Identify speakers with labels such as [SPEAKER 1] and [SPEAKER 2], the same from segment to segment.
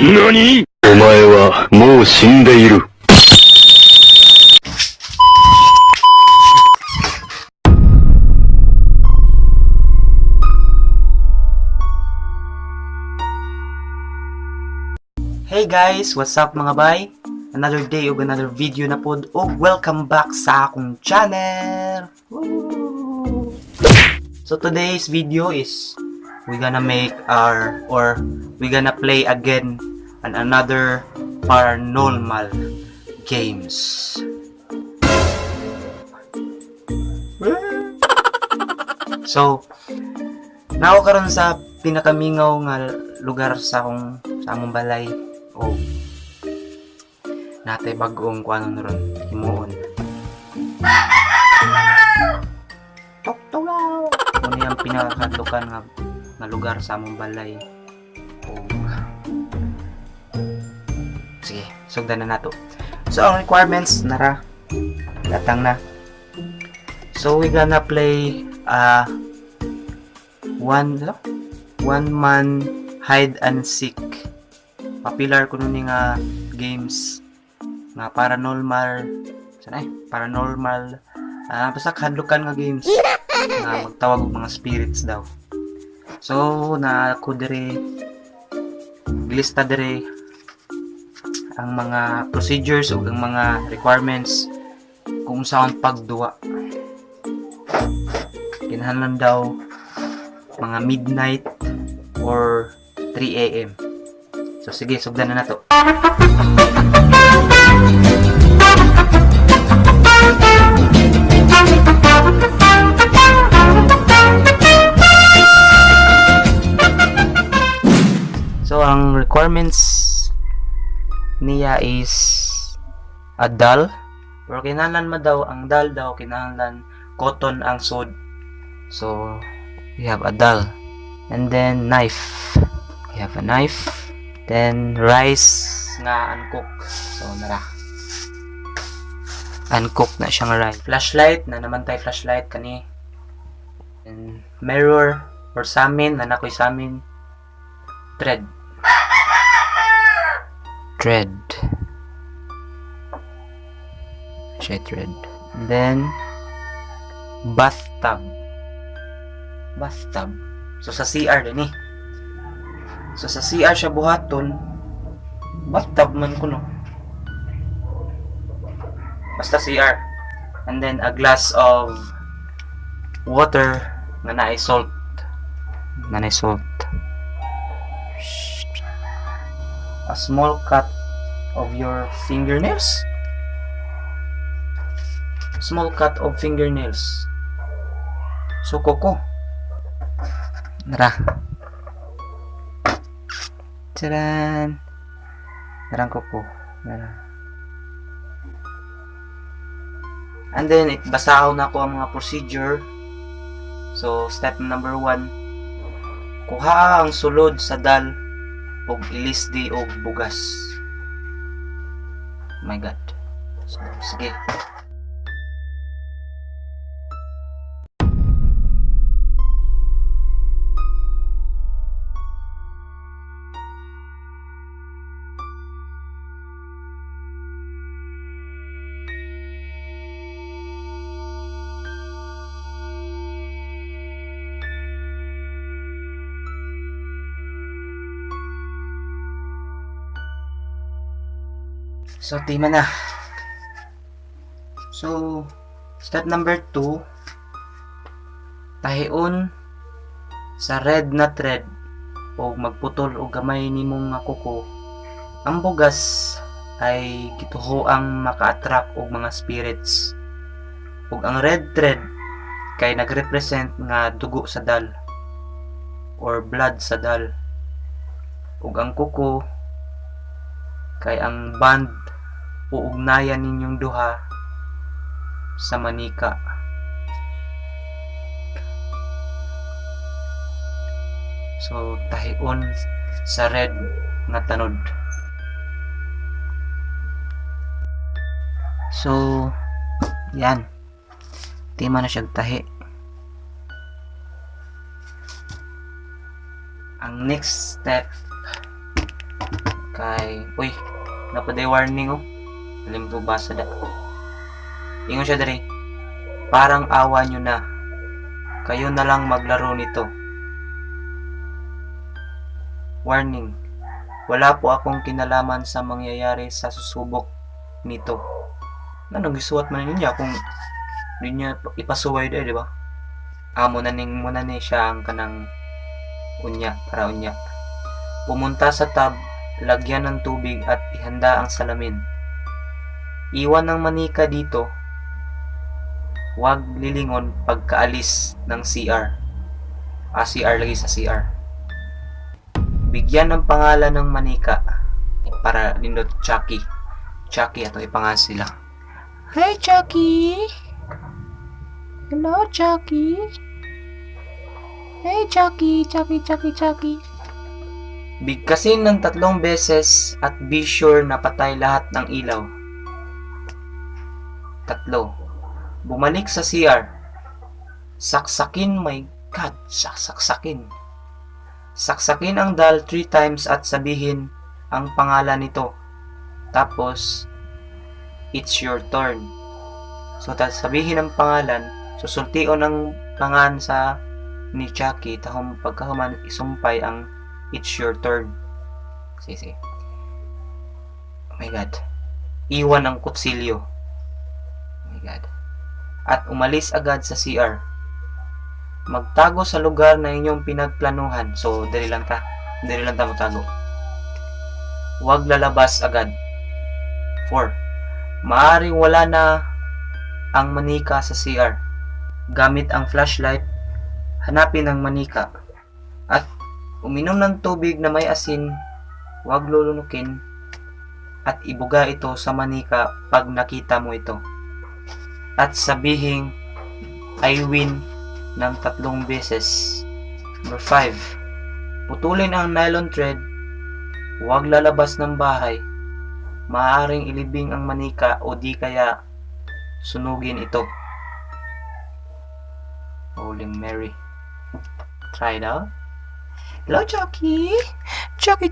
[SPEAKER 1] 何？お前はもう死んでいる。
[SPEAKER 2] Hey guys, what's up mga bay? Another day ug another video na pod ug welcome back sa akong channel. Woo! So today's video is we gonna play again another paranormal games. So nako karon sa pinakamingaw nga lugar sa among balay. Oh. Natay bag-ong kuan ron himuon. Toktogaw. Ano yung pinakadlukan nga lugar sa among balay. Oh. Sige, sugdan na nato. So ang requirements nara datang na. So we gonna play one man hide and seek. Popular ko nun nga games nga paranormal basta hadlukan nga games nga magtawag og mga spirits daw. So na ako dire lista dire ang mga procedures ug ang mga requirements kung saan pagduwa. Kinahanglan daw mga midnight or 3 AM. So sige, sugdan na nato. So ang requirements niya is a doll. Pero kinahanglan daw ang doll daw kinahanglan cotton ang sod. So we have a doll. And then knife. We have a knife. Then rice nga uncooked. So nara. Uncooked na siyang rice. Flashlight na naman tayo flashlight kani. And mirror or samin na nakoy samin. Thread. Thread. And then bathtub. So sa CR din eh. So sa CR siya buhaton. Bathtub man ko no. Basta CR. And then a glass of water na naay salt. A small cut of your fingernails. So koko. Nara. Taran. Narang koko. Nara. And then basahaw na ko ang mga procedure. So step number 1. Kuha ang sulod sa dal ug ilisdi og bugas. Oh my god. So sige. So, tima na. So, step number 2. Tahion sa red na thread o magputol o gamay nimong nga kuko. Ang bugas ay gituhoang maka-attract og mga spirits. Ug ang red thread kay nagrepresent nga dugo sa dal or blood sa dal. Ug ang kuko kay ang band uugnayan ninyong duha sa manika. So tahion sa red nga tanod. So yan, tima na siya tahi. Ang next step Kay, uy, napaday warning oh. Alam mo basa da. Ingon siya dali. Parang awa nyo na. Kayo na lang maglaro nito. Warning. Wala po akong kinalaman sa mangyayari sa susubok nito. Anong gisuwat man ninyo kung ninyo ipasuway di ba? Amo na ning muna ni siya ang kanang unya para unya. Pumunta sa tub, lagyan ng tubig at ihanda ang salamin. Iwan ng manika dito. Huwag lilingon pagkaalis ng CR. CR lagi sa CR. Bigyan ng pangalan ng manika para nindot Chucky. Chucky ato ipangalan sila. Hi Chucky. Hello Chucky. Hey Chucky, Chucky. Bigkasin ng 3 beses at be sure na patay lahat ng ilaw. 3. Bumalik sa CR. Saksakin, my God, saksakin. Saksakin ang doll 3 times at sabihin ang pangalan nito. Tapos, it's your turn. So, sabihin ang pangalan, susultion ang pangan sa ni Chucky, tahong pagkahuman isumpay ang it's your turn. Sige. Oh my God. Iwan ang kutsilyo. Oh my God. At umalis agad sa CR. Magtago sa lugar na inyong pinagplanuhan. So, dali lang ta magtago. Huwag lalabas agad. 4. Maaring wala na ang manika sa CR. Gamit ang flashlight, hanapin ang manika. At uminom ng tubig na may asin, huwag lulunukin, at ibuga ito sa manika pag nakita mo ito. At sabihin, I win ng 3 beses. Number 5. Putulin ang nylon thread. Huwag lalabas ng bahay. Maaaring ilibing ang manika o di kaya sunugin ito. Holy Mary. Try it out. Hello, Chucky. Chucky.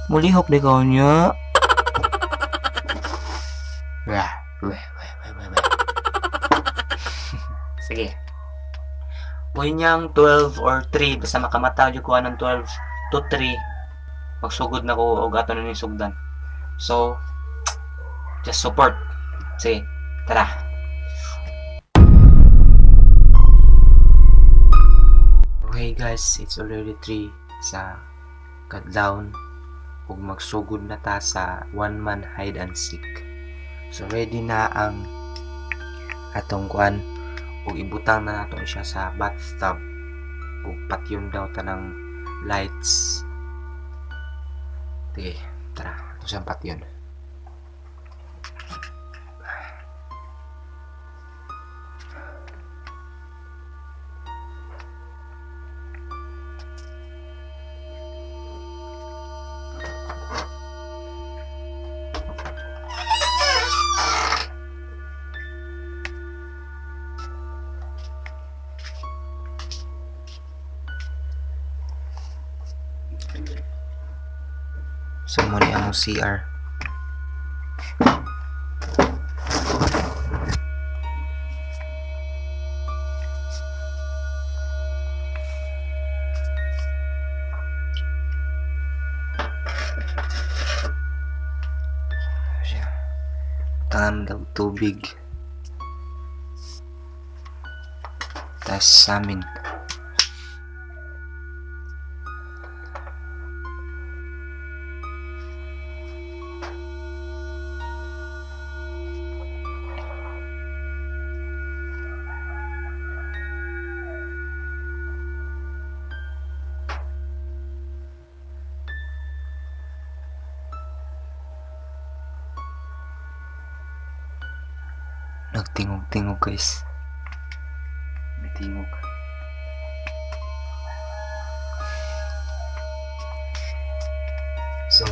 [SPEAKER 2] Mulihok di ka niya. Sige. Huwag niyang 12 or 3. Basta makamataw yung kuha ng 12 to 3. Magsugod na ko o gato na ni sugdan. So, just support. Sige, tara. Okay guys, it's already 3 sa kadlawon ug magsugod na ta sa 1-man hide and seek. So ready na ang atong kuan ug ibutang na nato siya sa bathtub ug patyon daw tanang lights. Okay, tara, ito siyang patyon. So muna ang CR. Tangan daw tubig. Tas samin. Nagtingog-tingog guys. May tingog. So,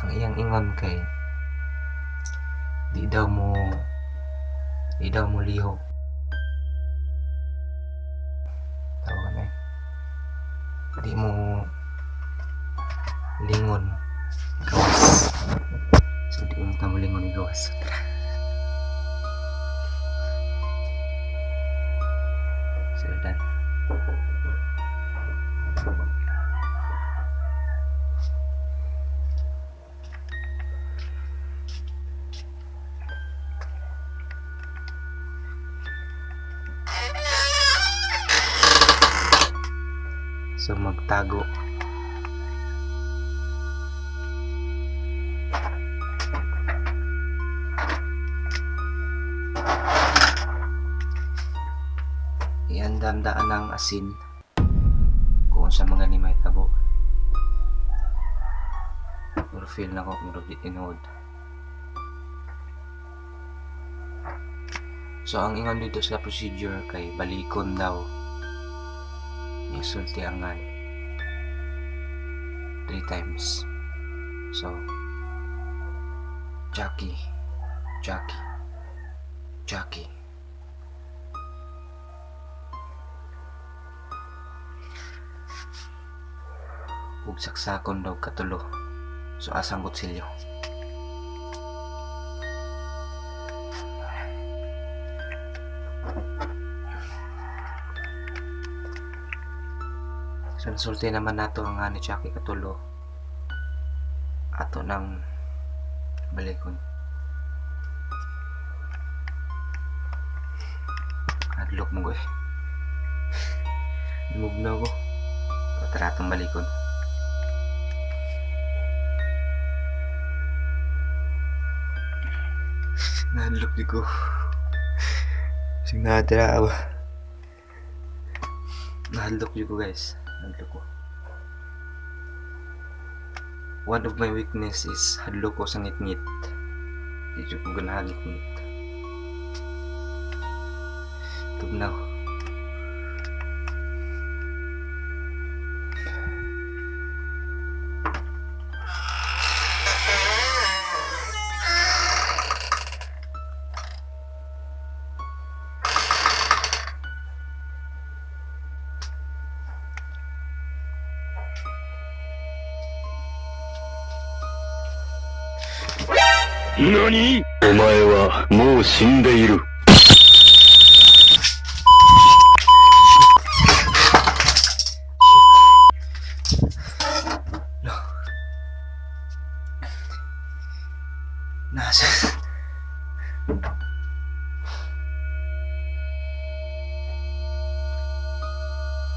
[SPEAKER 2] ang iyang ingon kay di daw mo lihok. Tawag na lingon gawas. So di mo tamo lingon ni gawas. So done. So magtago. Iandam-daan ng asin kung sa mga ni mahitabo. Pero feel na ko murag di tinood. So ang ingon dito sa procedure kay balikon daw. Isulti ang 3 times. So Jackie, Jackie, Jackie. Ug saksakon daw katulo. So asang kutsilyo. So nasulti naman nato ang ni Jackie katulo. Ato ng balikon. Hadlok mo ko eh. Mugna ko. Tara atong balikon. Nahadlok di ko. Sing natira ba? Nahadlok di ko guys. Nahadlok ko. One of my weakness is hadlok ko sa ngit-ngit. Di ko ganahan ngit-ngit. Tugnaw.
[SPEAKER 1] NANI?! お前はもう死んでいる。
[SPEAKER 2] Nasa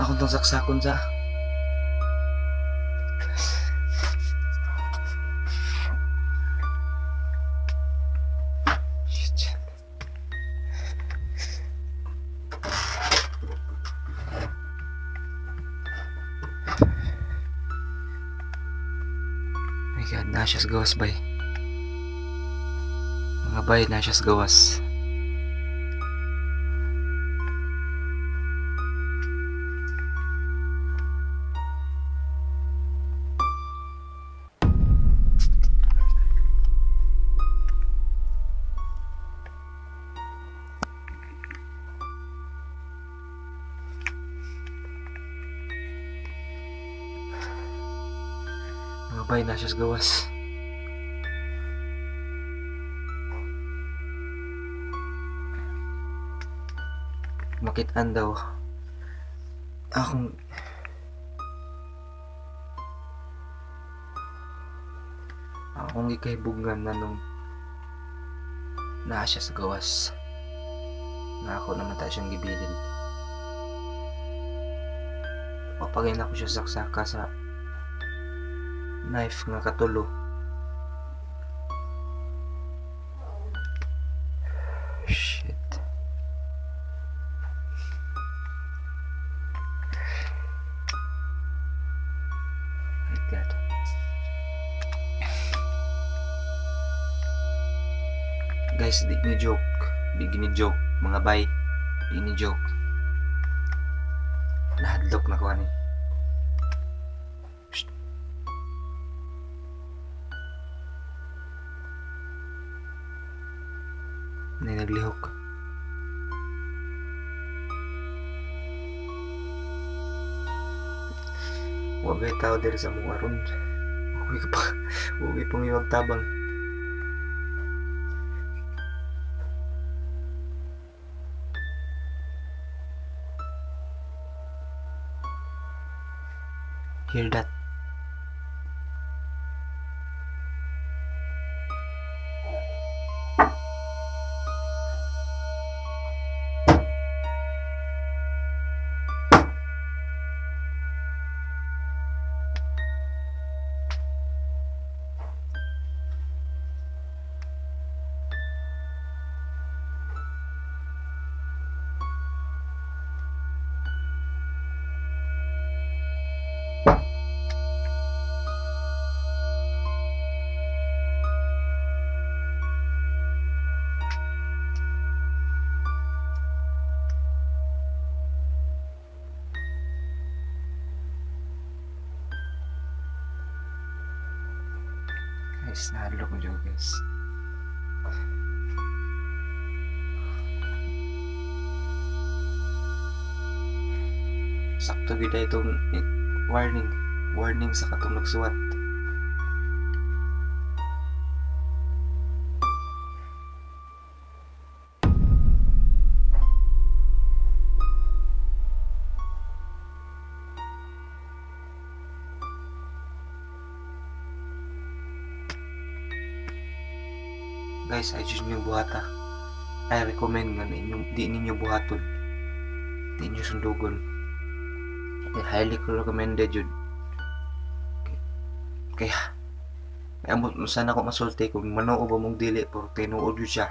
[SPEAKER 2] ako tong saksakon sa my god, nasyas gawas bay. Mga bay, nasyas gawas. Mga bay, nasyas gawas. Makitaan daw akong gikahibugan na nung naa siya sa gawas na ako naman tayo siyang gibilin. Papagayin ako siya saksaka sa knife nga katulo. Shit. Like that. Guys, di ni joke. Di gini joke. Mga bay. Di ni joke. Nahadlok na ko ani. Naglihok. Wagay tao diri sa mga ron. Uwi ka pa. Uwi pong iwag tabang. Hear that? Guys, nahalo ko dyan guys. Sakto gida itong warning sa katong nagsuwat. Guys, ay dyan yung buhata. I recommend nga di ninyo buhaton. Di ninyo sundugon. Highly recommended yun. Kaya amot mo sana ko masulti kung manoo ba mong dili pero tinuod yun siya.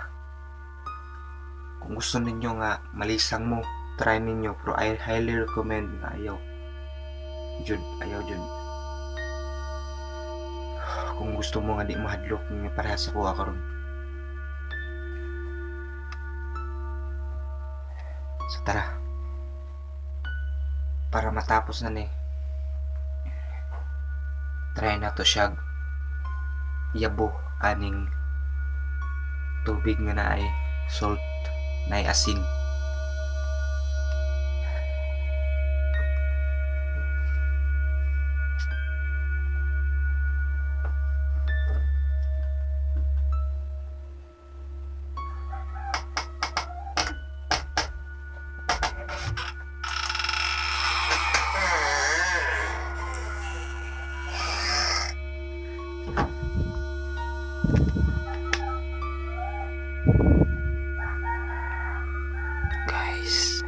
[SPEAKER 2] Kung gusto ninyo nga malisang mo, try ninyo, pero I highly recommend na ayaw jud. Kung gusto mo nga di mahadlok nga parehas sa kuha karon. So tara, para matapos na ni, try na to siya yabo aning tubig nga naay salt, naay asin. Guys,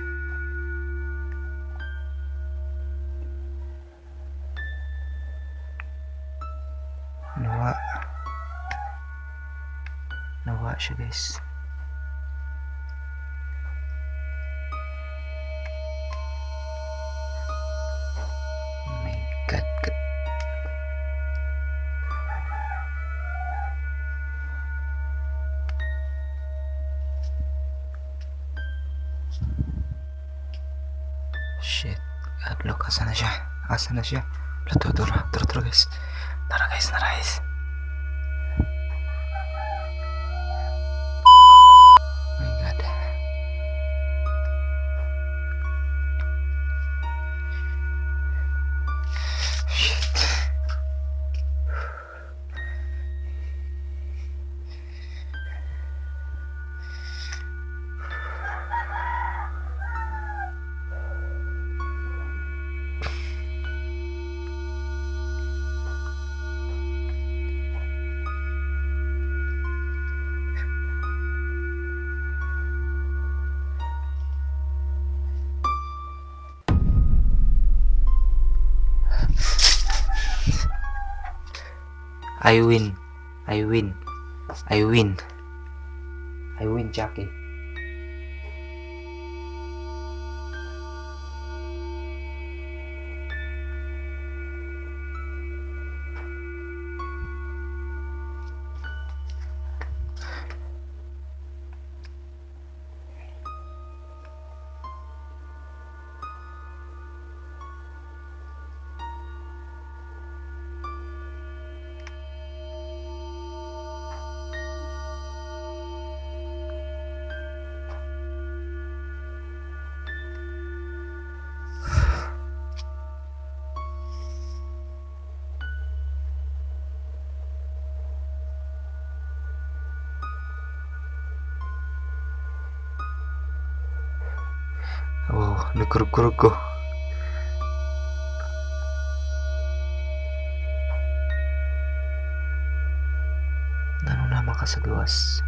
[SPEAKER 2] nawa siya guys. Oh my god. Shit. Look, asa na siya? Tara guys. Tara guys. Oh my god. Shit. I win, Jackie. nagkurug-kurug ko. Ano naman ka sa gawas?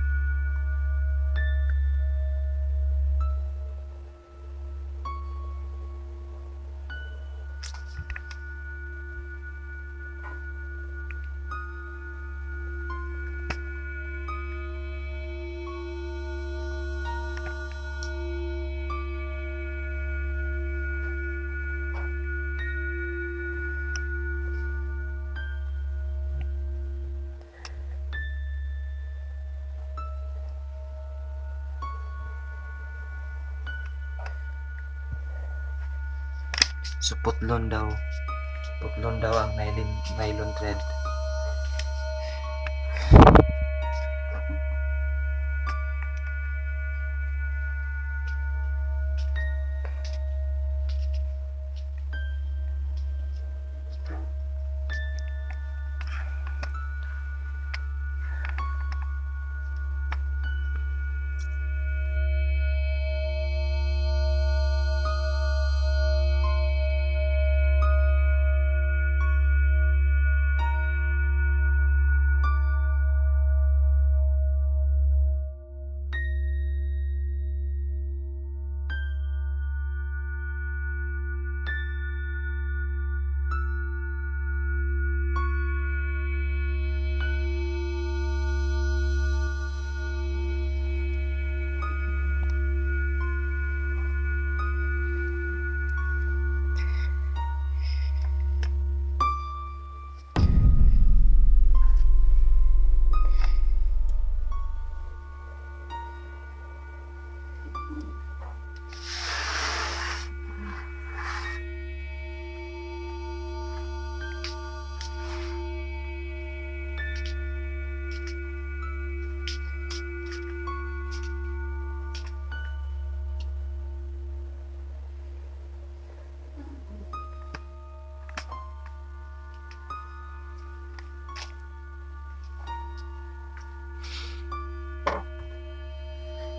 [SPEAKER 2] So putlon daw ang nylon thread.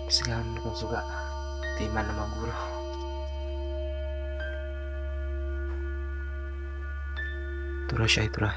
[SPEAKER 2] Sigahan mo kong suga. Di man na magulo. Tura siya, tura.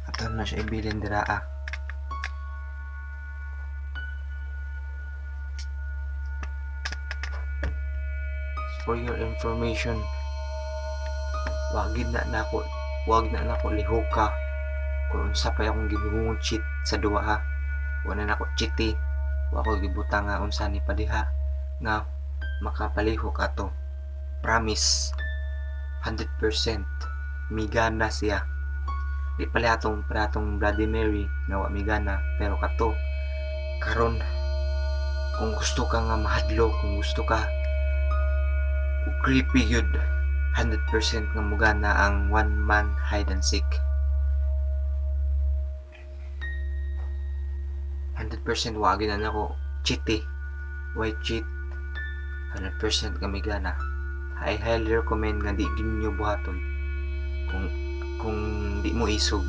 [SPEAKER 2] Ato na siya ibilin dira ah. For your information, wag na nako lihoka kung unsa pa akong gibungon cheat sa duwa ha. Wala na ako cheat wa ko gibutang nga unsa ni padiha nga makapalihok ato. Promise 100% migana siya. Di pala atong Bloody Mary nga wa migana, pero kato karon kung gusto ka nga mahadlo, kung gusto ka creepy yun, 100% nga mugana ang one man hide and seek. 100% wagin na ako cheat why cheat, 100% kami gana. I highly recommend nga di ginyo buhaton kung di mo isog.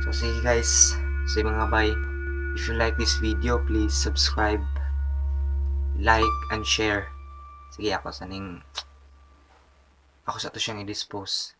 [SPEAKER 2] So sige guys, say mga bye. If you like this video, please subscribe, like, and share. Sige, ako sa to siyang i-dispose.